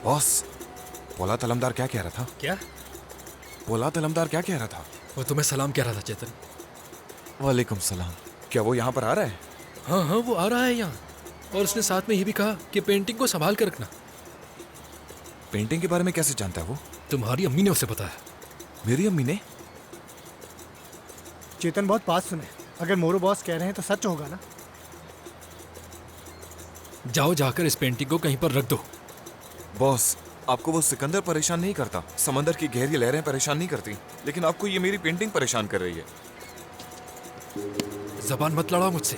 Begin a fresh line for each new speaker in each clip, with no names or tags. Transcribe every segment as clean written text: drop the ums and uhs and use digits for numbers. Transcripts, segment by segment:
Boss, पोला तलमदार क्या कह रहा था?
क्या?
पोला तलमदार क्या कह रहा था?
वो तुम्हें सलाम कह रहा था चेतन।
वालेकुम सलाम। क्या वो यहाँ पर आ रहा है?
हाँ हाँ, वो आ रहा है यहाँ। और उसने साथ में ये भी कहा कि पेंटिंग को संभाल कर रखना।
पेंटिंग के बारे में कैसे जानता है वो?
तुम्हारी अम्मी ने उसे बताया।
मेरी अम्मी ने?
चेतन बहुत बात सुने, अगर मोरू बॉस कह रहे हैं तो सच होगा ना?
जाओ जाकर इस पेंटिंग को कहीं पर रख दो।
बॉस, आपको वो सिकंदर परेशान नहीं करता, समंदर की गहरी लहरें परेशान नहीं करती, लेकिन आपको ये मेरी पेंटिंग परेशान कर रही है।
जबान मत लड़ाओ मुझसे।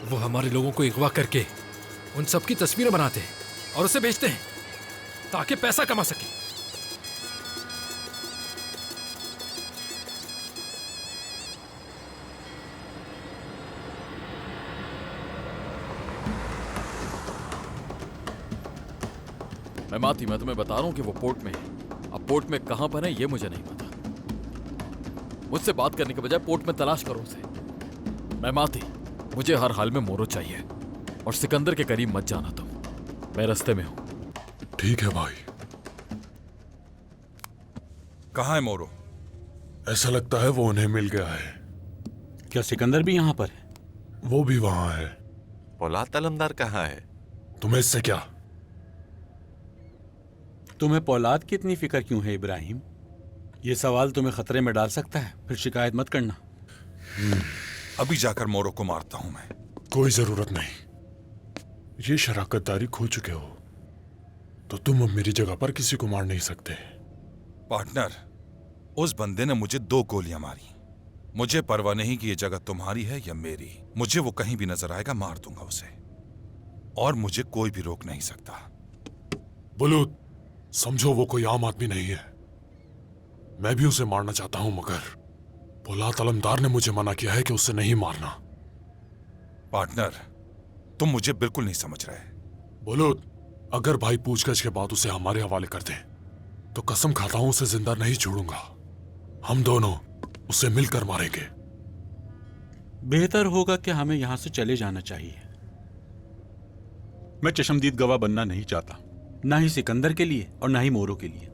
वो हमारे लोगों को अगवा करके उन सबकी तस्वीरें बनाते हैं और उसे बेचते हैं ताकि पैसा कमा सके।
मैं तुम्हें बता रहा हूं कि वो पोर्ट में है। अब पोर्ट में कहां पर है ये मुझे नहीं पता। मुझसे बात करने के बजाय पोर्ट में तलाश करो उसे। मैं मुझे हर हाल में मोरो चाहिए और सिकंदर के करीब मत जाना तुम। मैं रास्ते में हूं।
ठीक है भाई।
कहाँ है मोरो?
ऐसा लगता है वो उन्हें मिल गया है।
क्या सिकंदर भी यहाँ पर है?
वो भी वहां है।
पोला तलमदार कहाँ है?
तुम्हें इससे क्या?
तुम्हें पौलाद की इतनी फिक्र क्यों है इब्राहिम? ये सवाल तुम्हें खतरे में डाल सकता है, फिर शिकायत मत करना।
अभी जाकर मोरो को मारता हूं मैं।
कोई जरूरत नहीं। ये शराकतदारी खो चुके हो तो तुम अब मेरी जगह पर किसी को मार नहीं सकते।
पार्टनर, उस बंदे ने मुझे 2 गोलियां मारी। मुझे परवाह नहीं कि ये जगह तुम्हारी है या मेरी। मुझे वो कहीं भी नजर आएगा, मार दूंगा उसे, और मुझे कोई भी रोक नहीं सकता।
बुलूद, समझो वो कोई आम आदमी नहीं है। मैं भी उसे मारना चाहता हूं, मगर पोला तलमदार ने मुझे मना किया है कि उसे नहीं मारना।
पार्टनर, तुम मुझे बिल्कुल नहीं समझ रहे।
बुलूद, अगर भाई पूछगछ के बाद उसे हमारे हवाले कर दे तो कसम खाता हूं उसे जिंदा नहीं छोड़ूंगा। हम दोनों उसे मिलकर मारेंगे।
बेहतर होगा कि हमें यहां से चले जाना चाहिए। मैं चशमदीद गवाह बनना नहीं चाहता, ना ही सिकंदर के लिए और ना ही मोरो के लिए।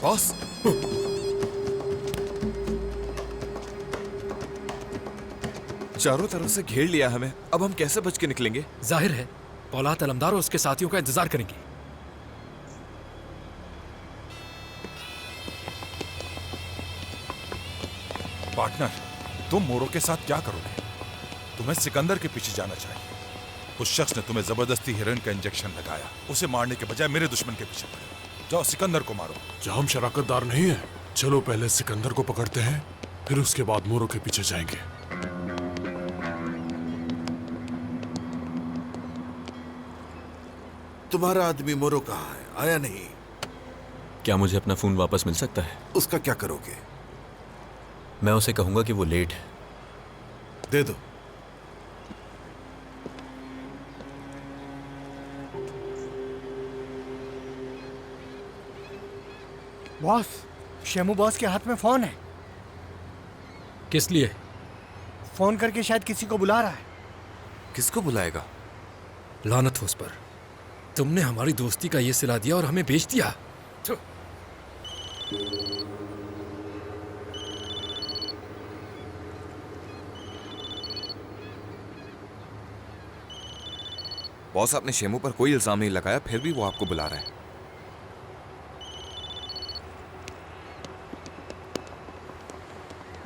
बॉस, चारों तरफ से घेर लिया हमें, अब हम कैसे बच के निकलेंगे?
जाहिर है पौलाद तलमदार और उसके साथियों का इंतजार करेंगे।
पार्टनर, तुम मोरो के साथ क्या करोगे? तुम्हें सिकंदर के पीछे जाना चाहिए। उस शख्स ने तुम्हें जबरदस्ती हेरोइन का इंजेक्शन लगाया। उसे मारने के बजाय मेरे दुश्मन के पीछे पड़े। जाओ सिकंदर को मारो।
क्या हम शराकतदार नहीं है? चलो पहले सिकंदर को पकड़ते हैं, फिर उसके बाद मोरो के पीछे जाएंगे।
तुम्हारा आदमी मोरो कहाँ है? आया नहीं?
क्या मुझे अपना फोन वापस मिल सकता है?
उसका क्या करोगे?
मैं उसे कहूंगा कि वो लेट है।
दे दो।
बॉस, शेमू बॉस के हाथ में फोन है।
किस लिए?
फोन करके शायद किसी को बुला रहा है।
किसको बुलाएगा?
लानत हो उस पर। तुमने हमारी दोस्ती का ये सिला दिया और हमें बेच दिया।
बॉस, आपने शेमू पर कोई इल्जाम नहीं लगाया, फिर भी वो आपको बुला रहा है।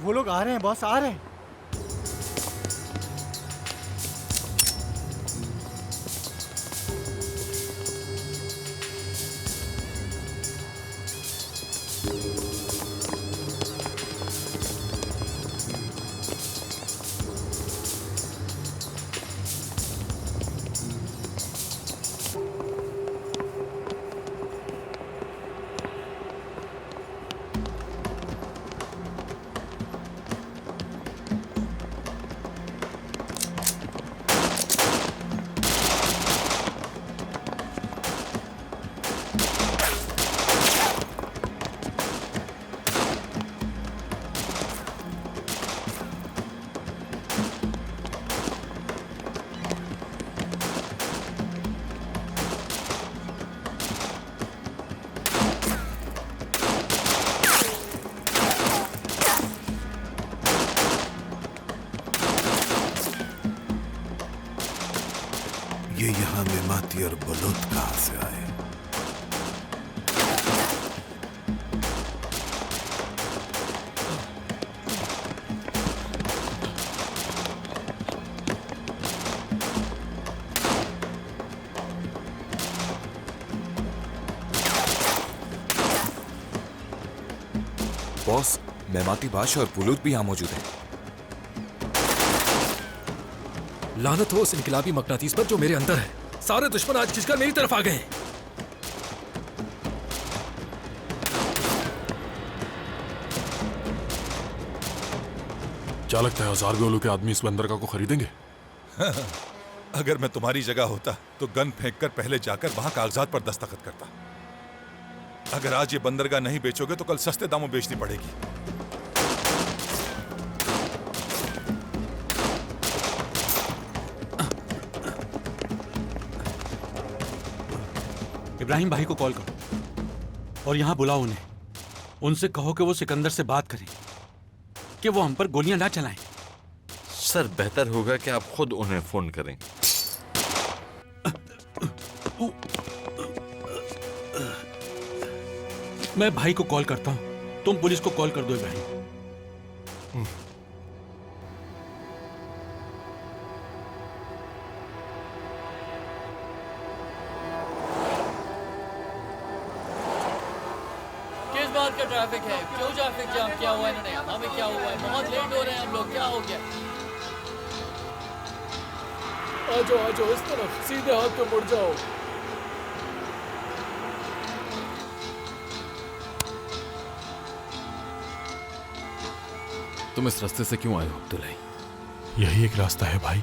वो लोग आ रहे हैं बॉस, आ रहे हैं।
ये यहाँ मेमाती और बलूत कहाँ से आए?
बॉस, मेमाती बाश और बुलूद भी यहाँ मौजूद है।
लानत हो उस इनकलाबी मकनातीस पर जो मेरे अंदर है। सारे दुश्मन आज खिंचकर मेरी तरफ आ गए हैं।
क्या लगता है 1000 गोलों के आदमी इस बंदरगाह को खरीदेंगे?
अगर मैं तुम्हारी जगह होता तो गन फेंककर पहले जाकर वहां कागजात पर दस्तखत करता। अगर आज ये बंदरगाह नहीं बेचोगे तो कल सस्ते दामों बेचनी पड़ेगी।
इब्राहिम भाई को कॉल करो और यहां बुलाओ उन्हें। उनसे कहो कि वो सिकंदर से बात करें कि वो हम पर गोलियां ना चलाएं।
सर, बेहतर होगा कि आप खुद उन्हें फोन करें।
मैं भाई को कॉल करता हूं, तुम पुलिस को कॉल कर दो इब्राहिम।
किस बात का ट्रैफिक है? क्यों ट्रैफिक जाम किया हुआ है इन्होंने? हमें क्या हुआ है? बहुत लेट हो रहे हैं हम लोग। क्या हो गया?
आ जाओ इस तरफ, सीधे हाथ पे मुड़ जाओ।
तुम इस रास्ते से क्यों आए हो अब्दुल्ला?
यही एक रास्ता है भाई।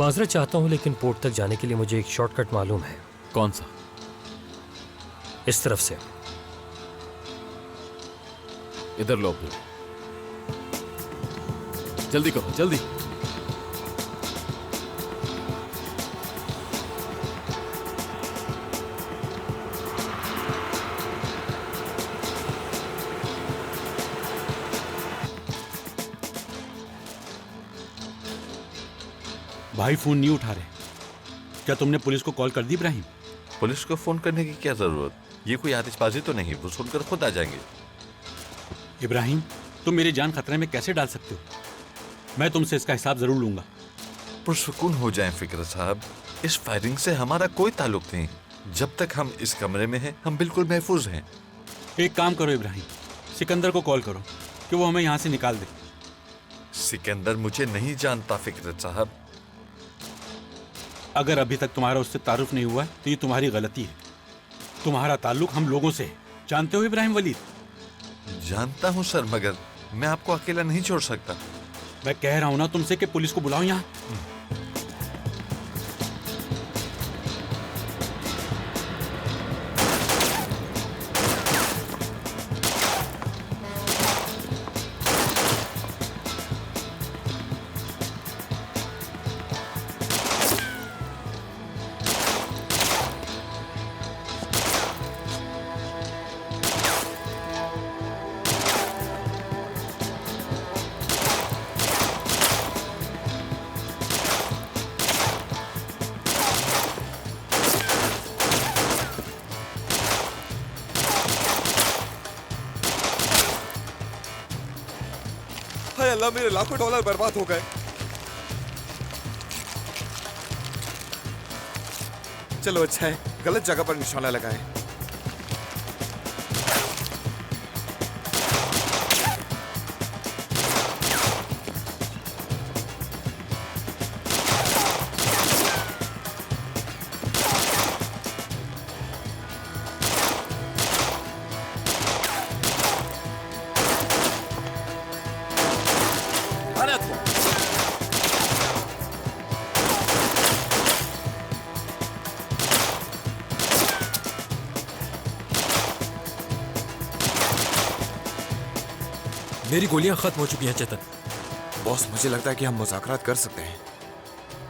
माजरत चाहता हूं, लेकिन पोर्ट तक जाने के लिए मुझे एक शॉर्टकट मालूम है।
कौन सा?
इस तरफ से।
इधर लो अब्दुल्ला, जल्दी करो जल्दी।
भाई फोन नहीं उठा रहे। क्या तुमने पुलिस को कॉल कर दी इब्राहिम?
पुलिस को फोन करने की क्या जरूरत? ये कोई आतिशबाजी तो नहीं, वो सुनकर खुद आ जाएंगे।
इब्राहिम, तुम मेरी जान खतरे में कैसे डाल सकते हो? मैं तुमसे इसका हिसाब जरूर लूंगा।
पुरसुकून हो जाएं फिक्र साहब, इस फायरिंग से हमारा कोई ताल्लुक नहीं। जब तक हम इस कमरे में हैं, हम बिल्कुल महफूज हैं।
एक काम करो इब्राहिम, सिकंदर को कॉल करो कि वो हमें यहाँ से निकाल दे।
सिकंदर मुझे नहीं जानता फिक्र साहब।
अगर अभी तक तुम्हारा उससे तारुफ नहीं हुआ है तो ये तुम्हारी गलती है। तुम्हारा ताल्लुक हम लोगों से है। जानते हो इब्राहिम वलीद?
जानता हूं सर, मगर मैं आपको अकेला नहीं छोड़ सकता।
मैं कह रहा हूं ना तुमसे कि पुलिस को बुलाओ यहाँ।
हाय अल्लाह, मेरे लाखों डॉलर बर्बाद हो गए। चलो अच्छा है, गलत जगह पर निशाना लगाए।
मेरी गोलियां खत्म हो चुकी हैं चेतन।
बॉस, मुझे लगता है कि हम मुज़ाकरात कर सकते हैं।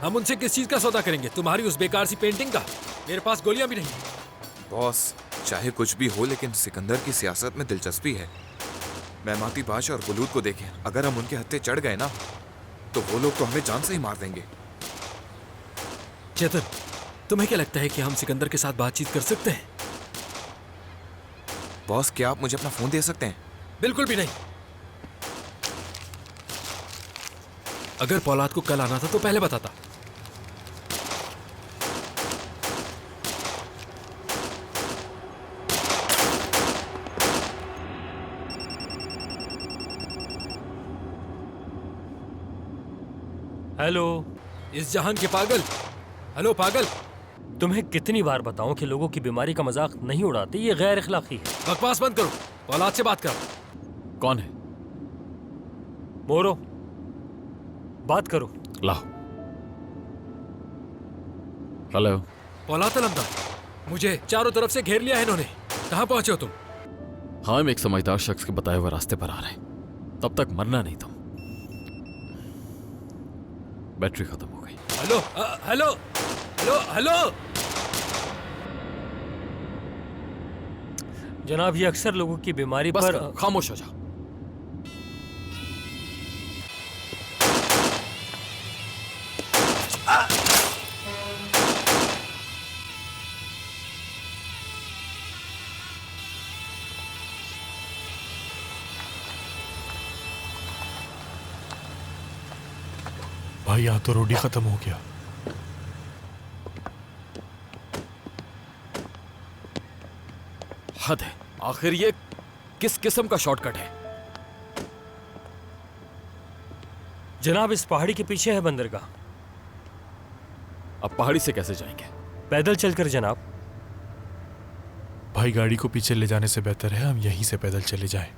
हम उनसे किस चीज का सौदा करेंगे? तुम्हारी उस बेकार सी पेंटिंग का? मेरे पास गोलियां भी नहीं।
बॉस, चाहे कुछ भी हो, लेकिन सिकंदर की सियासत में दिलचस्पी है। मेमाती बाश और बुलूद को देखें, अगर हम उनके हत्थे चढ़ गए ना, तो वो लोग तो हमें जान से ही मार देंगे।
चेतन, तुम्हें क्या लगता है कि हम सिकंदर के साथ बातचीत कर सकते हैं?
बॉस, क्या आप मुझे अपना फोन दे सकते हैं?
बिल्कुल भी नहीं। अगर पौलाद को कल आना था तो पहले बताता।
हेलो।
इस जहान के पागल। हेलो पागल।
तुम्हें कितनी बार बताऊं कि लोगों की बीमारी का मजाक नहीं उड़ाते, ये गैर इखलाकी है।
बकवास बंद करो, पौलाद से बात कर।
कौन है?
मोरो, बात करो।
लाओ। हेलो।
पौलाद तलमदार, मुझे चारों तरफ से घेर लिया है इन्होंने। कहां पहुंचे हो तुम?
हाँ, हम एक समझदार शख्स के बताए हुए रास्ते पर आ रहे हैं। तब तक मरना नहीं तुम। बैटरी खत्म हो गई।
Hello hello hello hello.
जनाब, ये अक्सर लोगों की बीमारी
बस
पर
खामोश हो जा।
भाई, यहाँ तो रोटी खत्म हो गया।
हद है। आखिर ये किस किस्म का शॉर्टकट है?
जनाब, इस पहाड़ी के पीछे है बंदरगाह।
अब पहाड़ी से कैसे जाएंगे?
पैदल चलकर जनाब।
भाई, गाड़ी को पीछे ले जाने से बेहतर है हम यहीं से पैदल चले जाएं।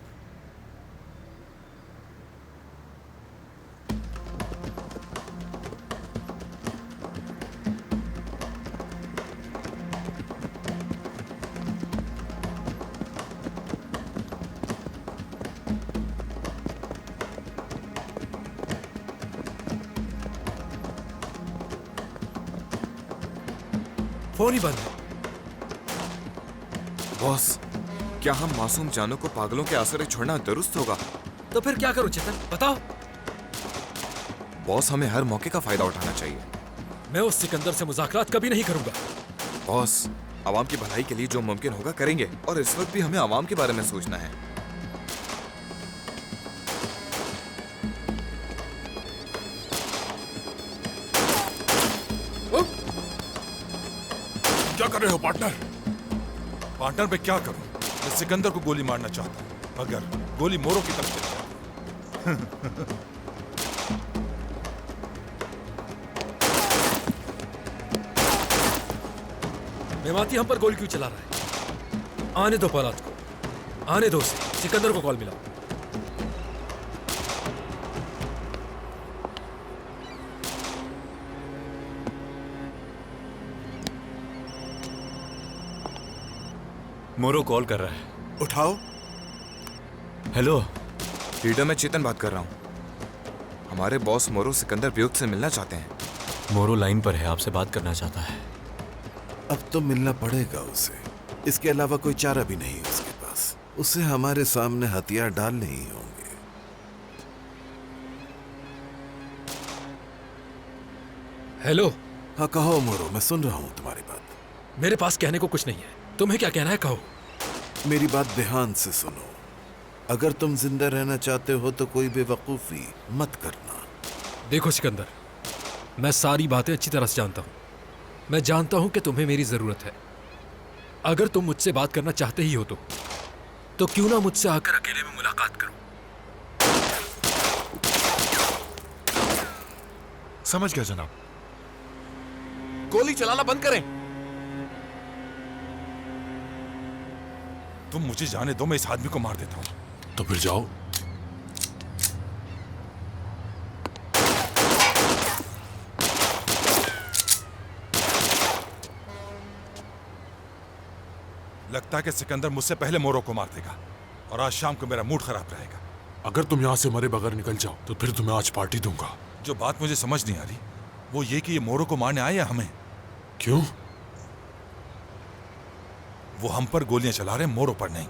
फोन ही बंद है।
बॉस, क्या हम मासूम जानों को पागलों के आसरे छोड़ना दुरुस्त होगा?
तो फिर क्या करूं चेतन, बताओ।
बॉस, हमें हर मौके का फायदा उठाना चाहिए।
मैं उस सिकंदर से मुज़ाकरात कभी नहीं करूंगा।
बॉस, आवाम की भलाई के लिए जो मुमकिन होगा करेंगे, और इस वक्त भी हमें आवाम के बारे में सोचना है।
क्या कर रहे हो पार्टनर? पार्टनर, मैं क्या करूं? मैं सिकंदर को गोली मारना चाहता हूं, मगर गोली मोरो की तरफ चली जाती।
मेवाती हम पर गोली क्यों चला रहा है? आने दो पौलाद को, आने दो उसे। सिकंदर को कॉल मिला।
मोरो कॉल कर रहा है।
उठाओ।
हेलो
लीडर, मैं चेतन बात कर रहा हूँ। हमारे बॉस मोरो सिकंदर बेउक से मिलना चाहते हैं।
मोरो लाइन पर है, आपसे बात करना चाहता है।
अब तो मिलना पड़ेगा उसे। इसके अलावा कोई चारा भी नहीं है उसके पास। उसे हमारे सामने हथियार डालने ही होंगे।
हेलो।
हाँ, कहो मोरो, मैं सुन रहा हूँ तुम्हारी बात।
मेरे पास कहने को कुछ नहीं है, तुम्हें क्या कहना है कहो।
मेरी बात ध्यान से सुनो। अगर तुम जिंदा रहना चाहते हो तो कोई बेवकूफी मत करना।
देखो सिकंदर, मैं सारी बातें अच्छी तरह से जानता हूं। मैं जानता हूं कि तुम्हें मेरी जरूरत है। अगर तुम मुझसे बात करना चाहते ही हो तो क्यों ना मुझसे आकर अकेले में मुलाकात करो।
समझ गया जनाब।
गोली चलाना बंद करें।
तुम मुझे जाने दो, मैं इस आदमी को मार देता हूं।
तो फिर जाओ।
लगता है कि सिकंदर मुझसे पहले मोरो को मार देगा, और आज शाम को मेरा मूड खराब रहेगा।
अगर तुम यहाँ से मरे बगैर निकल जाओ तो फिर तुम्हें आज पार्टी दूंगा।
जो बात मुझे समझ नहीं आ रही वो ये कि ये मोरो को मारने आए या हमें।
क्यों?
वो हम पर गोलियां चला रहे, मोरो पर नहीं।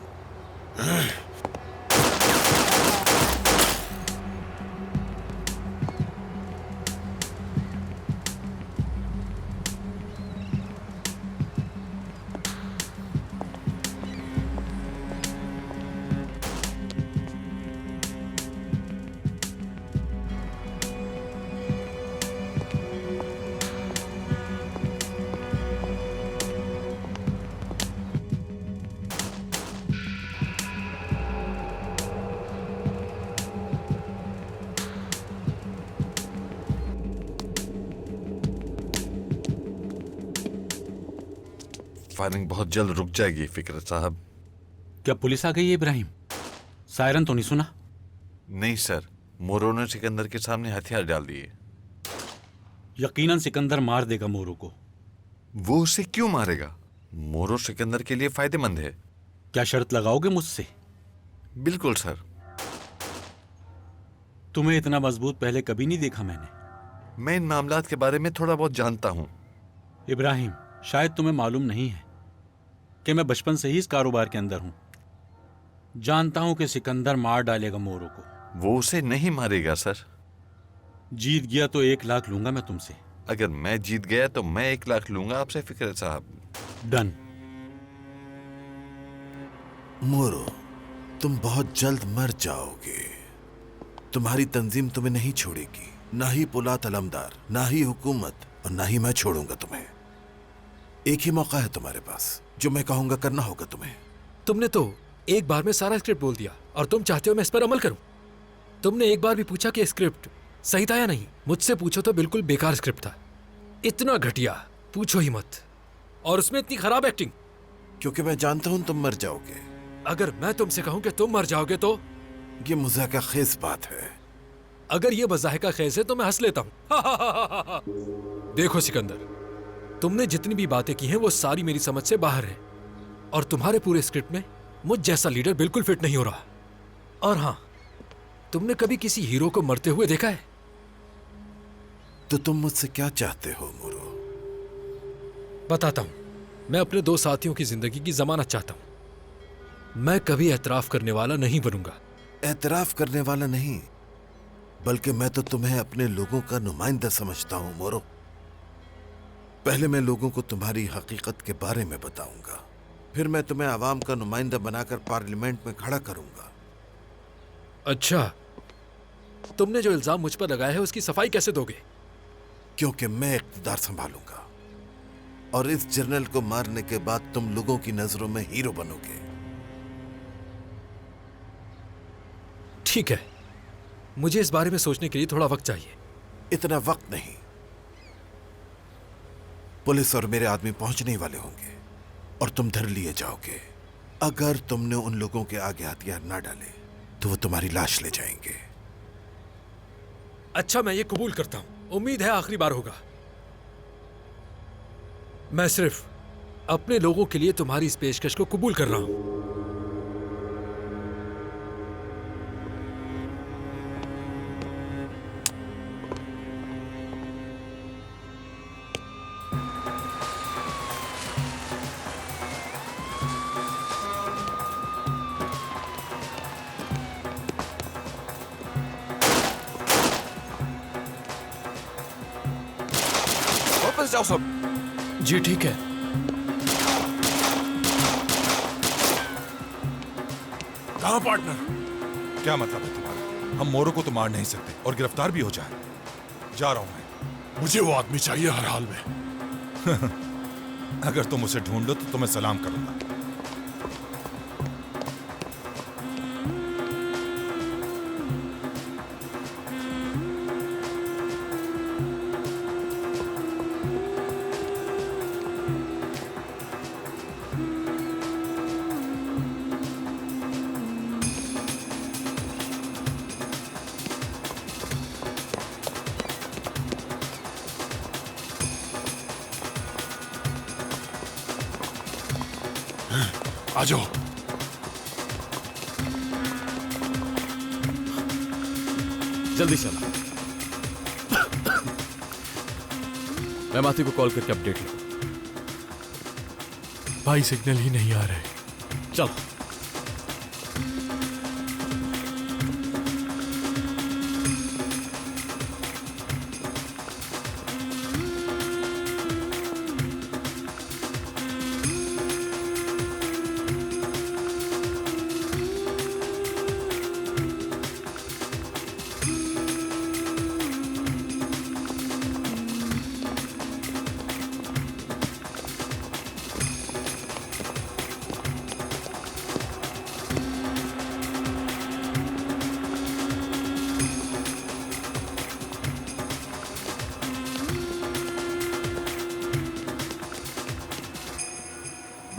फायरिंग बहुत जल्द रुक जाएगी फिकरत साहब।
क्या पुलिस आ गई है इब्राहिम? सायरन तो नहीं सुना?
नहीं सर, मोरो ने सिकंदर के सामने हथियार डाल दिए।
यकीनन सिकंदर मार देगा मोरो को।
वो उसे क्यों मारेगा? मोरो सिकंदर के लिए फायदेमंद है।
क्या शर्त लगाओगे मुझसे?
बिल्कुल सर।
तुम्हें इतना मजबूत पहले कभी नहीं देखा मैंने।
मैं इन मामलात के बारे में थोड़ा बहुत जानता हूं।
इब्राहिम, शायद तुम्हें मालूम नहीं है कि मैं बचपन से ही इस कारोबार के अंदर हूं। जानता हूं कि सिकंदर मार डालेगा मोरो को।
वो उसे नहीं मारेगा सर।
जीत गया तो 1 लाख लूंगा मैं तुमसे।
अगर मैं जीत गया तो मैं 1 लाख लूंगा आपसे फिकरत साहब।
डन।
मोरो, तुम बहुत जल्द मर जाओगे। तुम्हारी तंजीम तुम्हें नहीं छोड़ेगी, ना ही पुलात अलमदार, ना ही हुकूमत, और ना ही मैं छोड़ूंगा तुम्हें। एक ही मौका है तुम्हारे पास, जो मैं कहूंगा करना होगा तुम्हें।
तुमने तो एक बार में सारा स्क्रिप्ट बोल दिया और तुम चाहते हो मैं इस पर अमल करूं। तुमने एक बार भी पूछा कि स्क्रिप्ट सही था या नहीं? मुझसे पूछो तो बिल्कुल बेकार स्क्रिप्ट था। इतना घटिया, पूछो ही मत। और उसमें इतनी खराब एक्टिंग।
क्योंकि मैं जानता हूं तुम मर जाओगे।
अगर मैं तुमसे कहूं कि तुम मर जाओगे तो?
ये मज़ाक़ खेज़ बात है।
अगर ये मज़ाहिका खेज़ है तो मैं हंस लेता हूं। देखो सिकंदर, तुमने जितनी भी बातें की हैं वो सारी मेरी समझ से बाहर है, और तुम्हारे पूरे स्क्रिप्ट में मुझ जैसा लीडर बिल्कुल फिट नहीं हो रहा। और हाँ, तुमने कभी किसी हीरो को मरते हुए देखा है?
तो तुम मुझसे क्या चाहते हो मोरो?
बताता हूं। मैं अपने 2 साथियों की जिंदगी की जमानत चाहता हूं। मैं कभी एतराफ करने वाला नहीं बनूंगा।
एतराफ करने वाला नहीं, बल्कि मैं तो तुम्हें अपने लोगों का नुमाइंदा समझता हूं मोरो। पहले मैं लोगों को तुम्हारी हकीकत के बारे में बताऊंगा, फिर मैं तुम्हें आवाम का नुमाइंदा बनाकर पार्लियामेंट में खड़ा करूंगा।
अच्छा, तुमने जो इल्जाम मुझ पर लगाया है उसकी सफाई कैसे दोगे?
क्योंकि मैं इख्तिदार संभालूंगा, और इस जर्नल को मारने के बाद तुम लोगों की नजरों में हीरो बनोगे।
ठीक है, मुझे इस बारे में सोचने के लिए थोड़ा वक्त चाहिए।
इतना वक्त नहीं, पुलिस और मेरे आदमी पहुंचने वाले होंगे और तुम धर लिए जाओगे। अगर तुमने उन लोगों के आगे हथियार ना डाले तो वो तुम्हारी लाश ले जाएंगे।
अच्छा, मैं ये कबूल करता हूं। उम्मीद है आखिरी बार होगा। मैं सिर्फ अपने लोगों के लिए तुम्हारी इस पेशकश को कबूल कर रहा हूं।
वापस जाओ सब।
जी ठीक है।
कहां पार्टनर?
क्या मतलब है तुम्हारा? हम मोरो को तो मार नहीं सकते और गिरफ्तार भी हो जाए। जा रहा हूं मैं।
मुझे वो आदमी चाहिए हर हाल में।
अगर तुम उसे ढूंढ लो तो तुम्हें सलाम करूंगा।
आ जाओ।
जल्दी चला। मैं माथी को कॉल करके अपडेट लूं।
भाई सिग्नल ही नहीं आ रहे।
चलो।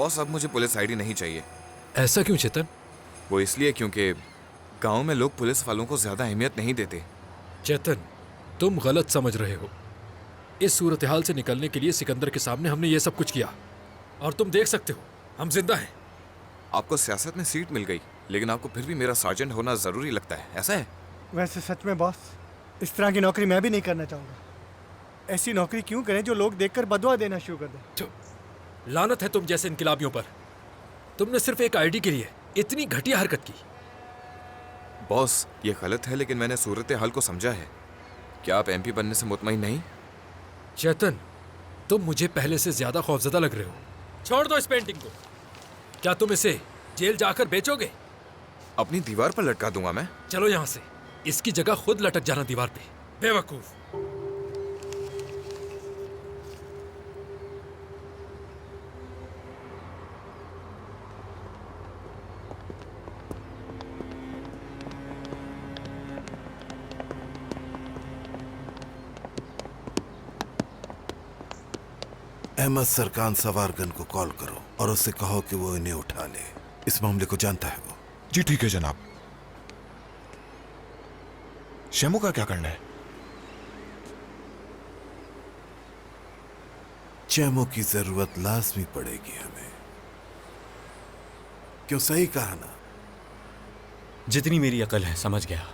बॉस अब मुझे पुलिस आईडी नहीं चाहिए।
ऐसा क्यों चेतन?
वो इसलिए क्योंकि गांव में लोग पुलिस वालों को ज्यादा अहमियत नहीं देते।
चेतन, तुम गलत समझ रहे हो। इस सूरत हाल से निकलने के लिए सिकंदर के सामने हमने ये सब कुछ किया, और तुम देख सकते हो हम जिंदा हैं।
आपको सियासत में सीट मिल गई, लेकिन आपको फिर भी मेरा सार्जेंट होना जरूरी लगता है, ऐसा है?
वैसे सच में बॉस, इस तरह की नौकरी मैं भी नहीं करना चाहूँगा। ऐसी नौकरी क्यों करें जो लोग देखकर बदुआ देना शुरू कर दें।
लानत है तुम जैसे इनकलाबियों पर। तुमने सिर्फ एक आईडी के लिए इतनी घटिया हरकत की।
बॉस, ये गलत है, लेकिन मैंने सूरत हाल को समझा है। क्या आप एमपी बनने से मुतमईन नहीं?
चेतन, तुम मुझे पहले से ज्यादा खौफजदा लग रहे हो। छोड़ दो इस पेंटिंग को। क्या तुम इसे जेल जाकर बेचोगे?
अपनी दीवार पर लटका दूंगा मैं।
चलो यहां से, इसकी जगह खुद लटक जाना दीवार पे, बेवकूफ।
अहमद सरकान सवारगन को कॉल करो और उससे कहो कि वो इन्हें उठा ले। इस मामले को जानता है वो।
जी ठीक है जनाब। शैमू का क्या करना है?
चैमो की जरूरत लाजमी पड़ेगी हमें। क्यों, सही कहा ना?
जितनी मेरी अकल है समझ गया।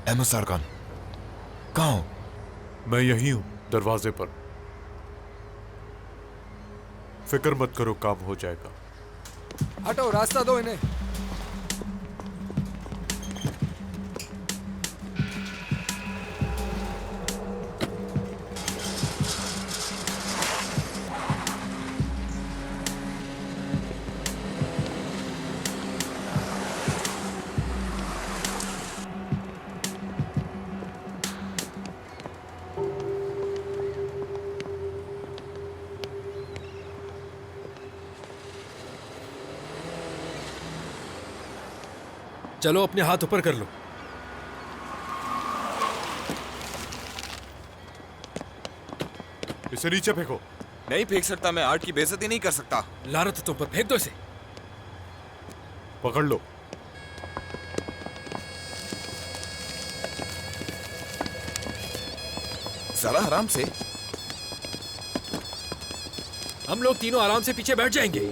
अहमद सरकान, कहाँ हो?
मैं यही हूं, दरवाजे पर। फिक्र मत करो, काम हो जाएगा।
हटो, रास्ता दो इन्हें।
चलो अपने हाथ ऊपर कर लो।
इसे नीचे फेंको।
नहीं फेंक सकता, मैं आर्ट की बेइज्जती नहीं कर सकता।
लानत तुम पर, फेंक दो इसे।
पकड़ लो।
जरा आराम से।
हम लोग तीनों आराम से पीछे बैठ जाएंगे।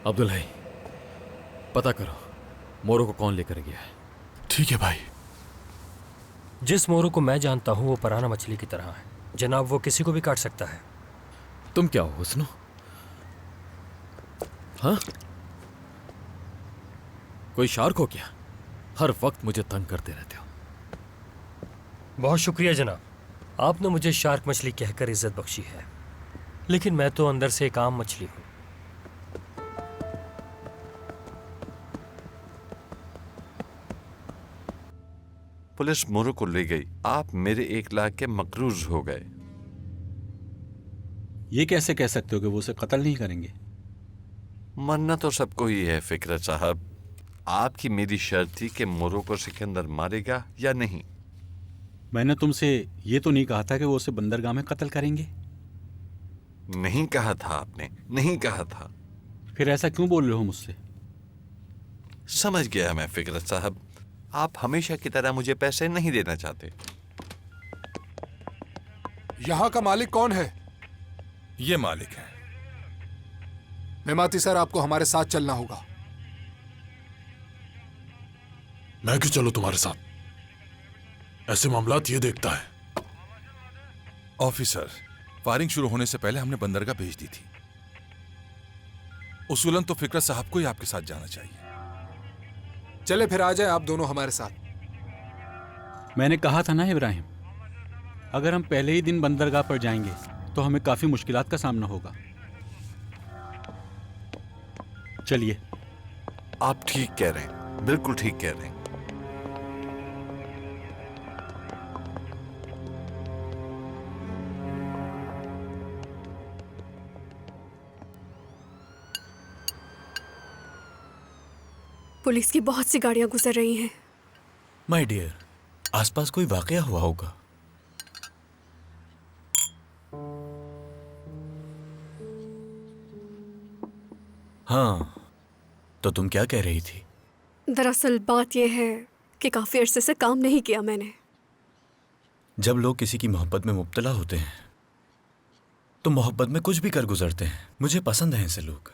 अब्दुल है, पता करो मोरो को कौन लेकर गया है।
ठीक है भाई।
जिस मोरू को मैं जानता हूँ वो पराना मछली की तरह है जनाब, वो किसी को भी काट सकता है।
तुम क्या हो हुस्नो? हाँ, कोई शार्क हो क्या? हर वक्त मुझे तंग करते रहते हो।
बहुत शुक्रिया जनाब, आपने मुझे शार्क मछली कहकर इज्जत बख्शी है, लेकिन मैं तो अंदर से एक आम मछली हूँ।
पुलिस मोरू को ले गई, आप मेरे 1 लाख के मकरूज हो गए।
ये कैसे कह सकते हो कि वो उसे कत्ल नहीं करेंगे?
मरना तो सबको ही है फिकरत साहब। आपकी मेरी शर्त थी कि मोरू को सिकंदर मारेगा या नहीं।
मैंने तुमसे ये तो नहीं कहा था कि वो उसे बंदरगाह में कत्ल करेंगे।
नहीं कहा था आपने, नहीं कहा था।
फिर ऐसा क्यों बोल रहे हो मुझसे?
समझ गया मैं फिकरत साहब, आप हमेशा की तरह मुझे पैसे नहीं देना चाहते।
यहाँ का मालिक कौन है?
ये मालिक है।
मेमाती सर, आपको हमारे साथ चलना होगा।
मैं क्यों चलूं तुम्हारे साथ? ऐसे मामलात ये देखता है।
ऑफिसर, फायरिंग शुरू होने से पहले हमने बंदरगाह भेज दी थी। उसूलन तो फिकरत साहब को ही आपके साथ जाना चाहिए।
चले फिर आ जाए आप दोनों हमारे साथ।
मैंने कहा था ना इब्राहिम, अगर हम पहले ही दिन बंदरगाह पर जाएंगे तो हमें काफी मुश्किलात का सामना होगा। चलिए।
आप ठीक कह रहे हैं, बिल्कुल ठीक कह रहे हैं।
पुलिस की बहुत सी गाड़ियां गुजर रही हैं।
माय डियर, आसपास कोई वाकया हुआ होगा। हाँ, तो तुम क्या कह रही थी?
दरअसल बात यह है कि काफी अरसे से काम नहीं किया मैंने।
जब लोग किसी की मोहब्बत में मुब्तला होते हैं तो मोहब्बत में कुछ भी कर गुजरते हैं। मुझे पसंद हैं ऐसे लोग।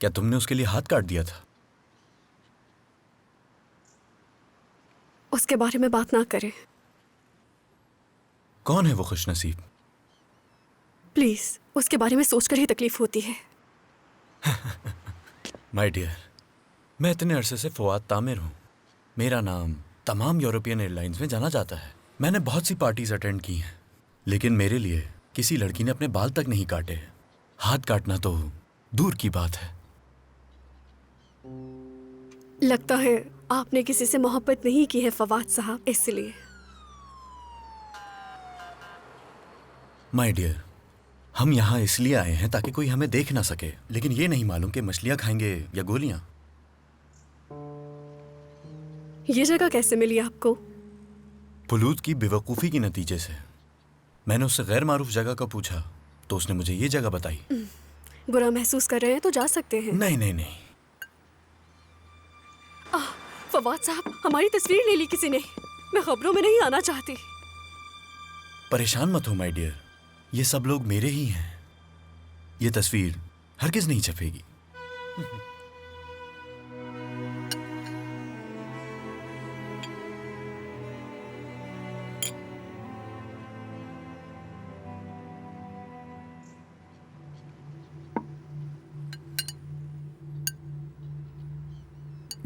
क्या तुमने उसके लिए हाथ काट दिया था?
उसके बारे में बात ना करें।
कौन है वो खुशनसीब?
प्लीज, उसके बारे में सोचकर ही तकलीफ होती है।
माय डियर, मैं इतने अरसे से फवाद तामिर हूँ। मेरा नाम तमाम यूरोपियन एयरलाइंस में जाना जाता है। मैंने बहुत सी पार्टीज अटेंड की हैं, लेकिन मेरे लिए किसी लड़की ने अपने बाल तक नहीं काटे। हाथ काटना तो दूर की बात है।
लगता है आपने किसी से मोहब्बत नहीं की है फवाद साहब, इसलिए।
माय डियर, हम यहाँ इसलिए आए हैं ताकि कोई हमें देख ना सके, लेकिन ये नहीं मालूम कि मछलियाँ खाएंगे या गोलियाँ।
ये जगह कैसे मिली आपको?
पुलूद की बेवकूफ़ी के नतीजे से। मैंने उससे गैर मारूफ जगह का पूछा तो उसने मुझे ये जगह बताई।
बुरा महसूस कर रहे हैं तो जा सकते हैं।
नहीं नहीं नहीं।
फवाद साहब, हमारी तस्वीर ले ली किसी ने। मैं खबरों में नहीं आना चाहती।
परेशान मत हो माय डियर, ये सब लोग मेरे ही हैं। ये तस्वीर हरगिज नहीं छपेगी।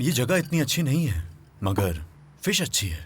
ये जगह इतनी अच्छी नहीं है, मगर फिश अच्छी है।